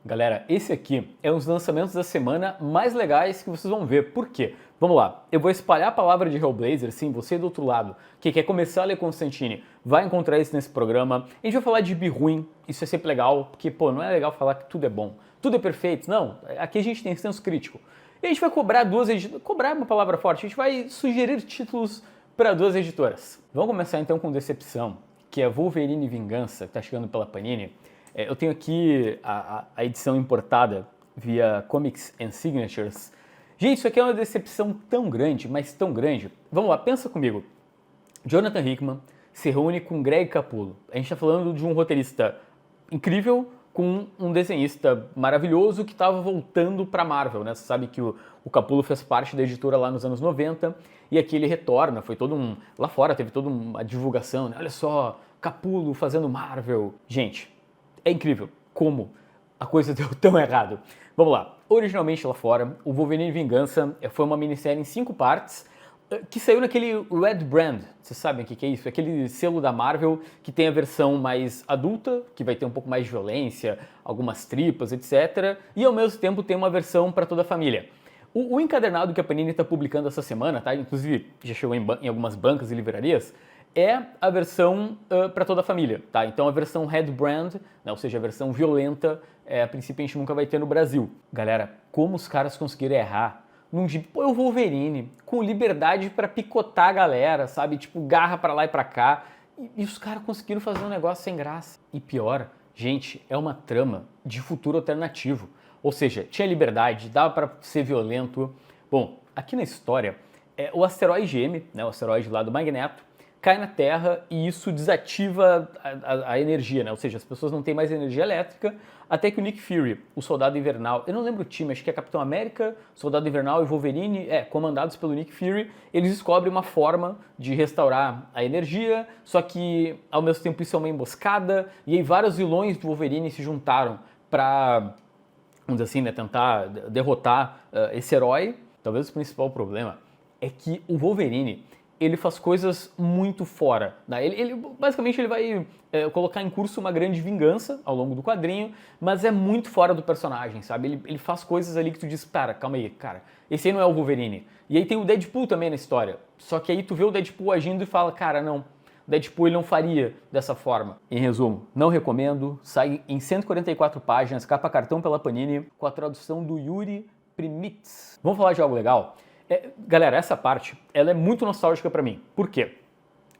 Galera, esse aqui é um dos lançamentos da semana mais legais que vocês vão ver. Por quê? Vamos lá, eu vou espalhar a palavra de Hellblazer, sim, você do outro lado, que quer começar a ler Constantine, vai encontrar isso nesse programa. A gente vai falar de gibi ruim, isso é sempre legal, porque, pô, não é legal falar que tudo é bom, tudo é perfeito, não, aqui a gente tem senso crítico. E a gente vai cobrar duas editoras, cobrar é uma palavra forte, a gente vai sugerir títulos para duas editoras. Vamos começar então com Decepção, que é Wolverine Vingança, que tá chegando pela Panini. Eu tenho aqui a edição importada via Comics and Signatures. Gente, isso aqui é uma decepção tão grande, mas tão grande. Vamos lá, pensa comigo. Jonathan Hickman se reúne com Greg Capullo. A gente está falando de um roteirista incrível com um desenhista maravilhoso que estava voltando para a Marvel, né? Você sabe que o Capullo fez parte da editora lá nos anos 90 e aqui ele retorna, foi todo um... Lá fora teve toda uma divulgação, né? Olha só, Capullo fazendo Marvel. Gente, é incrível como a coisa deu tão errado. Vamos lá. Originalmente lá fora, o Wolverine Vingança foi uma minissérie em 5 partes que saiu naquele Red Brand. Vocês sabem o que é isso? Aquele selo da Marvel que tem a versão mais adulta, que vai ter um pouco mais de violência, algumas tripas, etc. E ao mesmo tempo tem uma versão para toda a família. O encadernado que a Panini está publicando essa semana, tá? Inclusive já chegou em algumas bancas e livrarias, é a versão para toda a família, tá? Então a versão Red Brand, né, ou seja, a versão violenta, a princípio a gente nunca vai ter no Brasil. Galera, como os caras conseguiram errar num gibi, pô, é o Wolverine, com liberdade para picotar a galera, sabe? Tipo, garra para lá e para cá. E os caras conseguiram fazer um negócio sem graça. E pior, gente, é uma trama de futuro alternativo. Ou seja, tinha liberdade, dava para ser violento. Bom, aqui na história, o asteroide M, né, o asteroide lá do Magneto, cai na Terra e isso desativa a energia, né? Ou seja, as pessoas não têm mais energia elétrica, até que o Nick Fury, o Soldado Invernal, eu não lembro o time, acho que é Capitão América, Soldado Invernal e Wolverine, comandados pelo Nick Fury, eles descobrem uma forma de restaurar a energia, só que ao mesmo tempo isso é uma emboscada, e aí vários vilões do Wolverine se juntaram para, vamos dizer assim, né, tentar derrotar esse herói. Talvez o principal problema é que o Wolverine, ele faz coisas muito fora, né? Basicamente ele vai colocar em curso uma grande vingança ao longo do quadrinho, mas é muito fora do personagem, sabe? Ele faz coisas ali que tu diz, cara, calma aí, cara, esse aí não é o Wolverine. E aí tem o Deadpool também na história, só que aí tu vê o Deadpool agindo e fala, cara, não, o Deadpool ele não faria dessa forma. Em resumo, não recomendo, sai em 144 páginas, capa cartão pela Panini, com a tradução do Yuri Primitz. Vamos falar de algo legal? Galera, essa parte, ela é muito nostálgica pra mim. Por quê?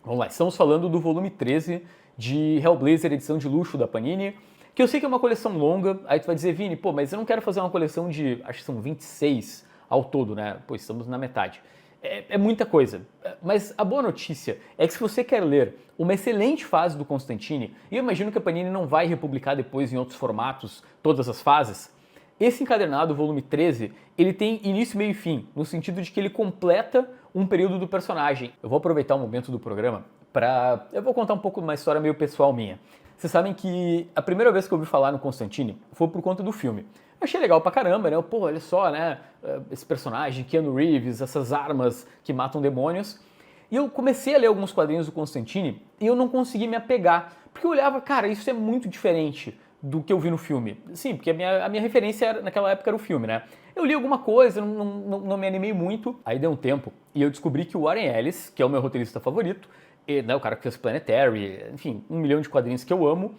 Vamos lá, estamos falando do volume 13 de Hellblazer, edição de luxo da Panini, que eu sei que é uma coleção longa, aí tu vai dizer, Vini, pô, mas eu não quero fazer uma coleção de, acho que são 26 ao todo, né? Pô, estamos na metade. É muita coisa. Mas a boa notícia é que se você quer ler uma excelente fase do Constantine, e eu imagino que a Panini não vai republicar depois em outros formatos todas as fases, esse encadernado, volume 13, ele tem início, meio e fim, no sentido de que ele completa um período do personagem. Eu vou aproveitar o momento do programa para... Eu vou contar um pouco de uma história meio pessoal minha. Vocês sabem que a primeira vez que eu ouvi falar no Constantine foi por conta do filme. Eu achei legal pra caramba, né? Pô, olha só, né? Esse personagem, Keanu Reeves, essas armas que matam demônios. E eu comecei a ler alguns quadrinhos do Constantine e eu não consegui me apegar. Porque eu olhava, cara, isso é muito diferente do que eu vi no filme. Sim, porque a minha referência naquela época era o filme, né? Eu li alguma coisa, não me animei muito. Aí deu um tempo e eu descobri que o Warren Ellis, que é o meu roteirista favorito, né, o cara que fez Planetary, enfim, 1 milhão de quadrinhos que eu amo,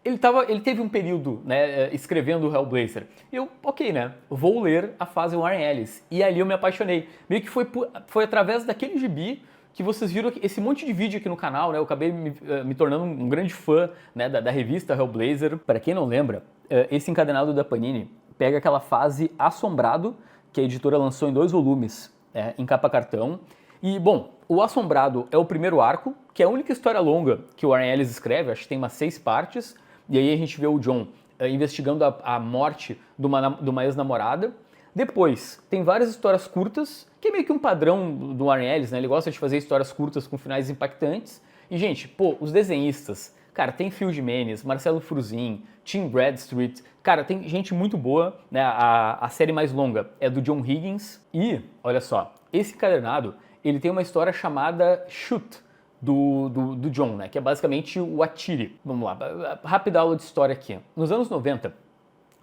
ele teve um período, né, escrevendo o Hellblazer. E eu, ok, né, vou ler a fase Warren Ellis. E ali eu me apaixonei. Meio que foi através daquele gibi que vocês viram esse monte de vídeo aqui no canal, né? Eu acabei me tornando um grande fã, né, da revista Hellblazer. Para quem não lembra, esse encadenado da Panini pega aquela fase Assombrado, que a editora lançou em 2 volumes, em capa cartão. E, bom, o Assombrado é o primeiro arco, que é a única história longa que o Warren Ellis escreve, acho que tem umas 6 partes. E aí a gente vê o John investigando a morte de uma ex-namorada. Depois, tem várias histórias curtas, que é meio que um padrão do Warren Ellis, né? Ele gosta de fazer histórias curtas com finais impactantes. E, gente, pô, os desenhistas, cara, tem Phil Jimenez, Marcelo Fruzin, Tim Bradstreet, cara, tem gente muito boa, né? A série mais longa é do John Higgins. E, olha só, esse encadernado, ele tem uma história chamada Shoot, do John, né? Que é basicamente o Atire. Vamos lá, rápida aula de história aqui. Nos anos 90,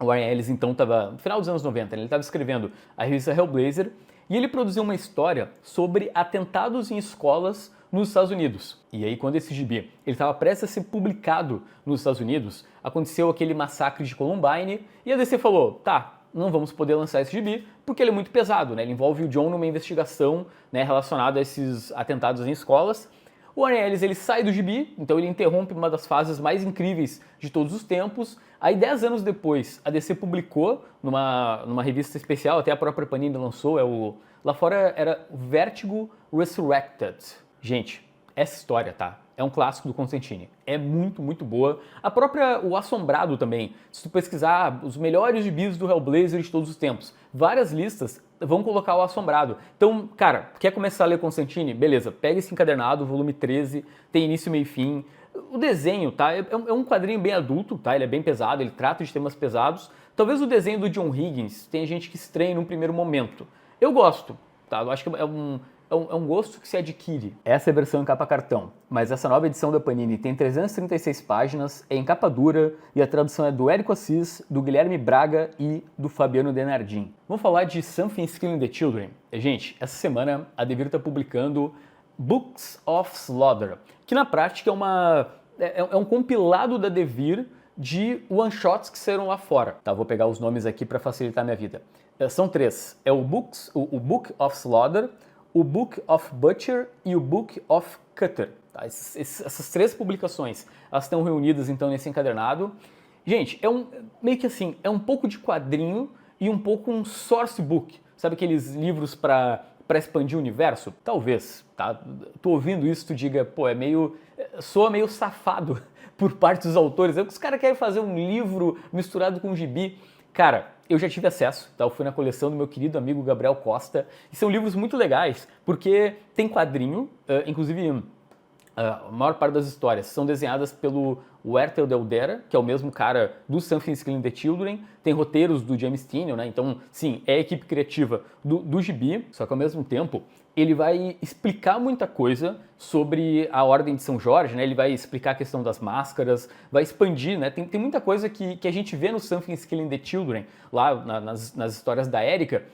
O Warren Ellis, então, estava no final dos anos 90, né? Ele estava escrevendo a revista Hellblazer e ele produziu uma história sobre atentados em escolas nos Estados Unidos. E aí, quando esse gibi estava prestes a ser publicado nos Estados Unidos, aconteceu aquele massacre de Columbine e a DC falou, tá, não vamos poder lançar esse gibi porque ele é muito pesado, né? Ele envolve o John numa investigação, né, relacionada a esses atentados em escolas. O Warren Ellis, ele sai do gibi, então ele interrompe uma das fases mais incríveis de todos os tempos. Aí 10 anos depois, a DC publicou numa revista especial, até a própria Panini lançou, lá fora era Vertigo Resurrected. Gente, essa história, tá? É um clássico do Constantine. É muito, muito boa. O Assombrado também. Se tu pesquisar os melhores gibis do Hellblazer de todos os tempos, várias listas vão colocar o Assombrado. Então, cara, quer começar a ler Constantine? Beleza, pega esse encadernado, volume 13, tem início, meio e fim. O desenho, tá? É um quadrinho bem adulto, tá? Ele é bem pesado, ele trata de temas pesados. Talvez o desenho do John Higgins tenha gente que estranhe num primeiro momento. Eu gosto, tá? Eu acho que é um gosto que se adquire. Essa é a versão em capa cartão, mas essa nova edição da Panini tem 336 páginas, é em capa dura e a tradução é do Érico Assis, do Guilherme Braga e do Fabiano Denardim. Vamos falar de Something's Killing the Children. Gente, essa semana a Devir está publicando Books of Slaughter, que na prática é um compilado da Devir de one-shots que saíram lá fora. Tá, vou pegar os nomes aqui para facilitar a minha vida. São 3. É o Book of Slaughter, o Book of Butcher e o Book of Cutter. Tá? Essas 3 publicações, elas estão reunidas então nesse encadernado. Gente, meio que assim, é um pouco de quadrinho e um pouco um source book. Sabe aqueles livros para expandir o universo? Talvez, tá? Tu ouvindo isso, tu diga, pô, soa meio safado por parte dos autores. Os caras querem fazer um livro misturado com um gibi. Cara, eu já tive acesso, tá? Eu fui na coleção do meu querido amigo Gabriel Costa, e são livros muito legais, porque tem quadrinho, inclusive a maior parte das histórias são desenhadas pelo Wertel Deldera, que é o mesmo cara do Something's Killing the Children, tem roteiros do James Tynion, né? Então, sim, é a equipe criativa do gibi, só que ao mesmo tempo ele vai explicar muita coisa sobre a Ordem de São Jorge, né? Ele vai explicar a questão das máscaras, vai expandir, né? Tem muita coisa que a gente vê no Something's Killing the Children, lá nas histórias da Erika,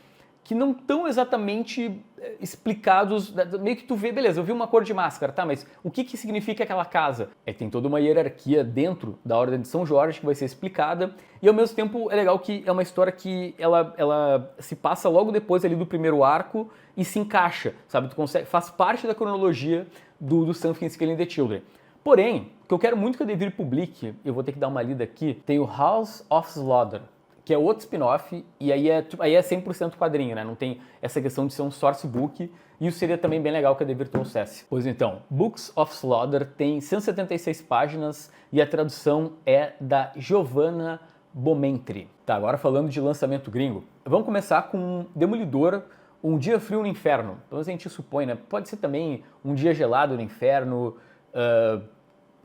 que não estão exatamente explicados, meio que tu vê, beleza, eu vi uma cor de máscara, tá, mas o que significa aquela casa? Tem toda uma hierarquia dentro da Ordem de São Jorge que vai ser explicada, e ao mesmo tempo é legal que é uma história que ela se passa logo depois ali do primeiro arco e se encaixa, sabe, faz parte da cronologia do Something's Killing the Children. Porém, o que eu quero muito que a Devir publique, eu vou ter que dar uma lida aqui, tem o House of Slaughter, que é outro spin-off, e aí é 100% quadrinho, né? Não tem essa questão de ser um source book, e isso seria também bem legal que a Devir trouxesse. Pois então, Books of Slaughter tem 176 páginas e a tradução é da Giovanna Bomentri. Tá, agora falando de lançamento gringo, vamos começar com Demolidor, Um Dia Frio no Inferno. Então a gente supõe, né? Pode ser também Um Dia Gelado no Inferno,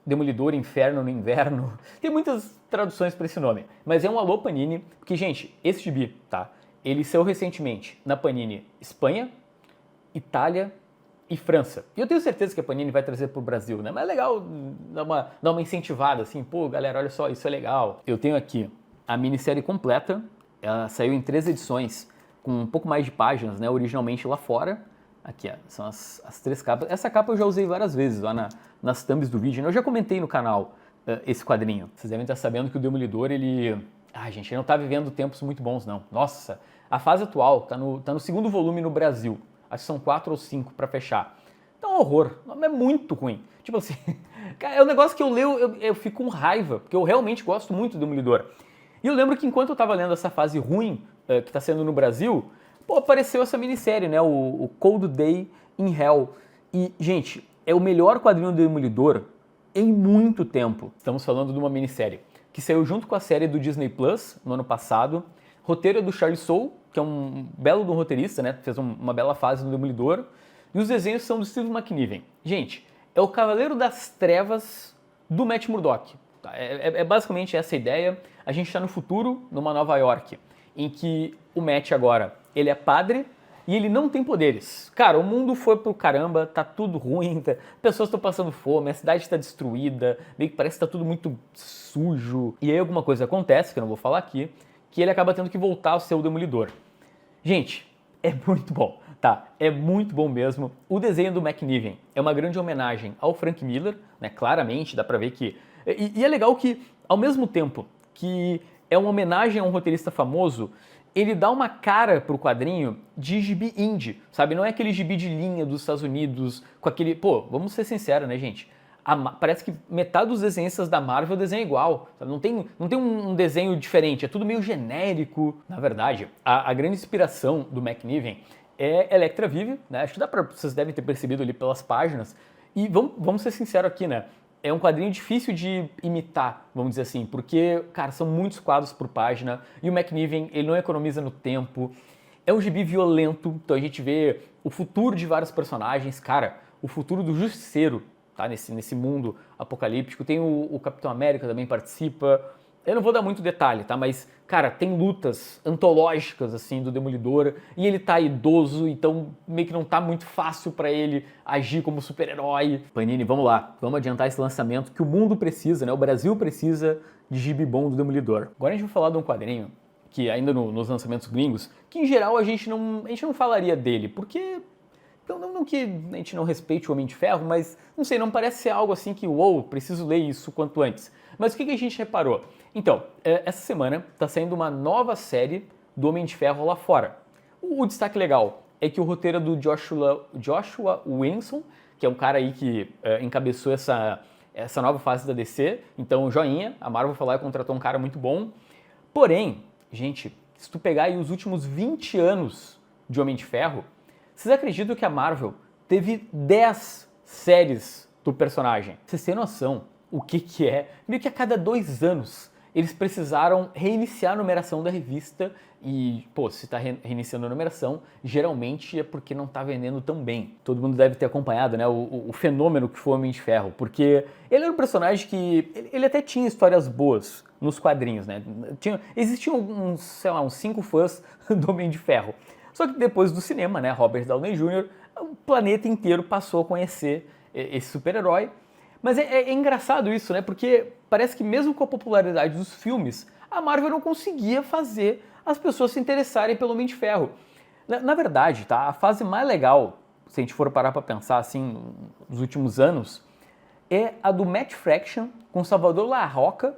Demolidor Inferno no Inverno. Tem muitas traduções para esse nome, mas é um alô Panini, porque, gente, esse gibi, tá? Ele saiu recentemente na Panini Espanha, Itália e França. E eu tenho certeza que a Panini vai trazer pro Brasil, né? Mas é legal dar uma incentivada, assim, pô, galera, olha só, isso é legal. Eu tenho aqui a minissérie completa, ela saiu em 3 edições, com um pouco mais de páginas, né? Originalmente lá fora. Aqui, ó, são as 3 capas. Essa capa eu já usei várias vezes lá nas thumbs do vídeo, né? Eu já comentei no canal esse quadrinho. Vocês devem estar sabendo que o Demolidor, ele... gente, ele não tá vivendo tempos muito bons, não. Nossa, a fase atual tá no segundo volume no Brasil. Acho que são 4 ou 5 para fechar. Tá um horror, é muito ruim. Tipo assim, é um negócio que eu leio, eu fico com raiva, porque eu realmente gosto muito do Demolidor. E eu lembro que enquanto eu tava lendo essa fase ruim que tá sendo no Brasil, pô, apareceu essa minissérie, né, o Cold Day in Hell. E, gente, é o melhor quadrinho do Demolidor em muito tempo. Estamos falando de uma minissérie que saiu junto com a série do Disney Plus no ano passado. Roteiro é do Charlie Soule, que é um belo de um roteirista, né? Fez uma bela fase no Demolidor. E os desenhos são do Steve McNiven. Gente, é o Cavaleiro das Trevas do Matt Murdock. É basicamente essa a ideia. A gente está no futuro, numa Nova York, em que o Matt agora, ele é padre e ele não tem poderes. Cara, o mundo foi pro caramba, tá tudo ruim, pessoas estão passando fome, a cidade está destruída, meio que parece que tá tudo muito sujo. E aí alguma coisa acontece, que eu não vou falar aqui, que ele acaba tendo que voltar ao seu Demolidor. Gente, é muito bom, tá? É muito bom mesmo. O desenho do McNiven é uma grande homenagem ao Frank Miller, né? Claramente, dá pra ver que... E é legal que, ao mesmo tempo que é uma homenagem a um roteirista famoso, ele dá uma cara pro quadrinho de gibi indie, sabe? Não é aquele gibi de linha dos Estados Unidos, com aquele... Pô, vamos ser sinceros, né, gente? Parece que metade dos desenhistas da Marvel desenha igual, sabe? Não tem um desenho diferente, é tudo meio genérico. Na verdade, a grande inspiração do McNiven é Electra Vive, né? Acho que vocês devem ter percebido ali pelas páginas. E vamos ser sinceros aqui, né? É um quadrinho difícil de imitar, vamos dizer assim, porque, cara, são muitos quadros por página e o McNiven, ele não economiza no tempo. É um gibi violento, então a gente vê o futuro de vários personagens, cara, o futuro do Justiceiro, tá? Nesse mundo apocalíptico. Tem o Capitão América também participa. Eu não vou dar muito detalhe, tá? Mas, cara, tem lutas antológicas, assim, do Demolidor, e ele tá idoso, então meio que não tá muito fácil pra ele agir como super-herói. Panini, vamos lá, vamos adiantar esse lançamento que o mundo precisa, né? O Brasil precisa de gibi bom do Demolidor. Agora a gente vai falar de um quadrinho que ainda nos lançamentos gringos, que em geral a gente não falaria dele, porque... Então, não que a gente não respeite o Homem de Ferro, mas, não sei, não parece ser algo assim que, uou, preciso ler isso quanto antes. Mas o que a gente reparou? Então, essa semana está saindo uma nova série do Homem de Ferro lá fora. O destaque legal é que o roteiro é do Joshua Williamson, que é um cara aí que encabeçou essa nova fase da DC. Então, joinha, a Marvel foi lá e contratou um cara muito bom. Porém, gente, se tu pegar aí os últimos 20 anos de Homem de Ferro, vocês acreditam que a Marvel teve 10 séries do personagem? Vocês têm noção o que é? Meio que a cada 2 anos eles precisaram reiniciar a numeração da revista e, pô, se está reiniciando a numeração, geralmente é porque não está vendendo tão bem. Todo mundo deve ter acompanhado, né, o fenômeno que foi o Homem de Ferro, porque ele era um personagem que... Ele até tinha histórias boas nos quadrinhos, né? Existiam uns 5 fãs do Homem de Ferro. Só que depois do cinema, né, Robert Downey Jr., o planeta inteiro passou a conhecer esse super-herói. Mas é engraçado isso, né, porque parece que mesmo com a popularidade dos filmes, a Marvel não conseguia fazer as pessoas se interessarem pelo Homem de Ferro. Na verdade, tá, a fase mais legal, se a gente for parar para pensar assim, nos últimos anos, é a do Matt Fraction com Salvador La Roca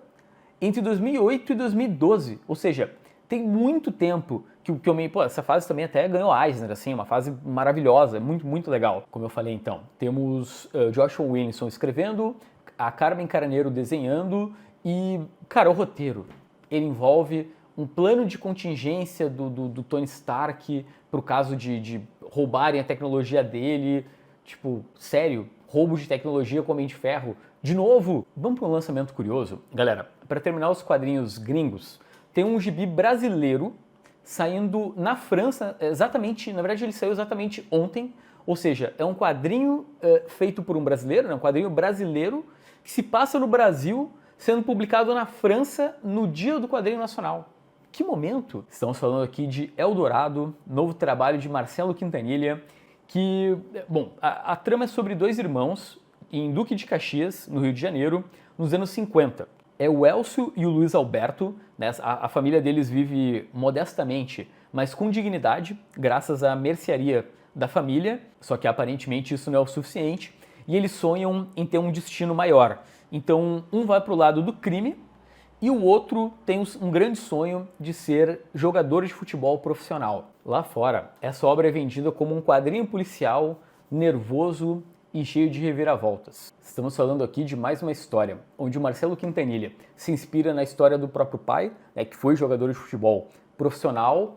entre 2008 e 2012. Ou seja, tem muito tempo que o Homem... Pô, essa fase também até ganhou Eisner, assim, uma fase maravilhosa, muito, muito legal. Como eu falei, então, temos Joshua Williamson escrevendo, a Carmen Carneiro desenhando e, cara, o roteiro, ele envolve um plano de contingência do Tony Stark pro caso de roubarem a tecnologia dele. Tipo, sério, roubo de tecnologia com o Homem de Ferro. De novo! Vamos para um lançamento curioso? Galera, para terminar os quadrinhos gringos, tem um gibi brasileiro saindo na França, exatamente, na verdade ele saiu exatamente ontem, ou seja, é um quadrinho feito por um brasileiro, né, um quadrinho brasileiro que se passa no Brasil, sendo publicado na França no dia do quadrinho nacional. Que momento! Estamos falando aqui de Eldorado, novo trabalho de Marcelo Quintanilha, que, bom, a trama é sobre 2 irmãos em Duque de Caxias, no Rio de Janeiro, nos anos 50. É o Elcio e o Luiz Alberto, né? A família deles vive modestamente, mas com dignidade, graças à mercearia da família, só que aparentemente isso não é o suficiente, e eles sonham em ter um destino maior. Então, um vai para o lado do crime e o outro tem um grande sonho de ser jogador de futebol profissional. Lá fora, essa obra é vendida como um quadrinho policial nervoso e cheio de reviravoltas. Estamos falando aqui de mais uma história, onde o Marcelo Quintanilha se inspira na história do próprio pai, né, que foi jogador de futebol profissional.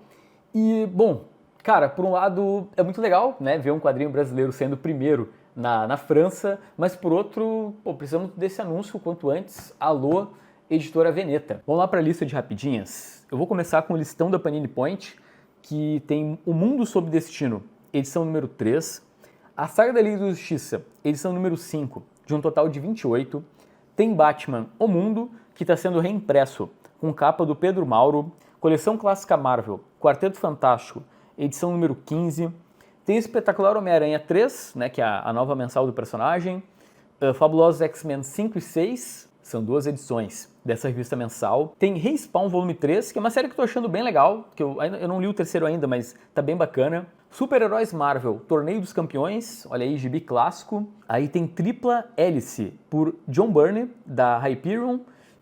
E, bom, cara, por um lado é muito legal, né, ver um quadrinho brasileiro sendo o primeiro na França, mas por outro, pô, precisamos desse anúncio o quanto antes. Alô, Editora Veneta. Vamos lá para a lista de rapidinhas. Eu vou começar com o listão da Panini Point, que tem O Mundo Sob Destino, edição número 3, a Saga da Liga da Justiça, edição número 5, de um total de 28. Tem Batman, O Mundo, que está sendo reimpresso, com capa do Pedro Mauro. Coleção Clássica Marvel, Quarteto Fantástico, edição número 15. Tem Espetacular Homem-Aranha 3, né, que é a nova mensal do personagem. Fabulosos X-Men 5 e 6, são 2 edições dessa revista mensal. Tem Respawn Volume 3, que é uma série que eu tô achando bem legal, que eu não li o terceiro ainda, mas tá bem bacana. Super-Heróis Marvel, Torneio dos Campeões, olha aí, gibi clássico. Aí tem Tripla Hélice, por John Byrne, da Hyperion.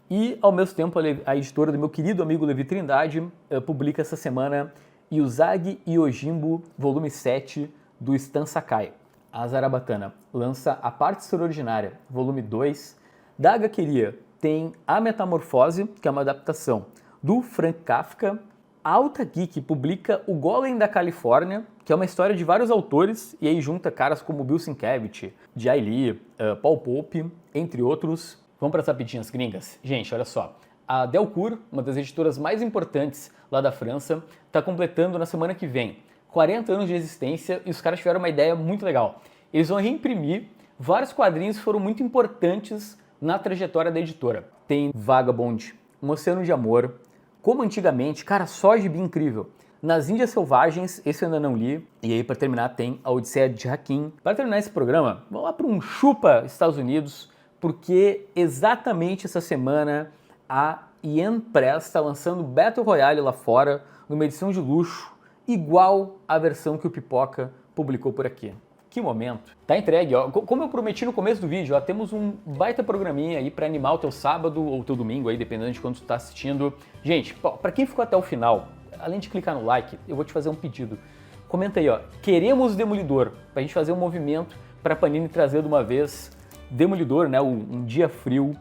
E, ao mesmo tempo, a editora do meu querido amigo Levi Trindade publica essa semana Usagi Yojimbo, volume 7, do Stan Sakai. A Zarabatana lança A Parte Extraordinária, volume 2. Da HQueria tem A Metamorfose, que é uma adaptação do Frank Kafka. A Alta Geek publica O Golem da Califórnia, que é uma história de vários autores, e aí junta caras como Bill Sienkiewicz, Jay Lee, Paul Pope, entre outros. Vamos para as rapidinhas gringas? Gente, olha só. A Delcourt, uma das editoras mais importantes lá da França, está completando na semana que vem 40 anos de existência e os caras tiveram uma ideia muito legal. Eles vão reimprimir vários quadrinhos que foram muito importantes na trajetória da editora. Tem Vagabond, Um Oceano de Amor, Como Antigamente, cara, só gibi incrível. Nas Índias Selvagens, esse eu ainda não li. E aí, para terminar, tem A Odisseia de Hakim. Para terminar esse programa, vamos lá para um chupa Estados Unidos, porque exatamente essa semana a Yen Press está lançando Battle Royale lá fora, numa edição de luxo, igual à versão que o Pipoca publicou por aqui. Que momento. Tá entregue, ó. Como eu prometi no começo do vídeo, ó, temos um baita programinha aí para animar o teu sábado ou o teu domingo aí, dependendo de quando tu tá assistindo. Gente, para quem ficou até o final, além de clicar no like, eu vou te fazer um pedido. Comenta aí, ó, queremos Demolidor, pra gente fazer um movimento pra Panini trazer de uma vez Demolidor, né, um dia frio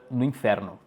no inferno.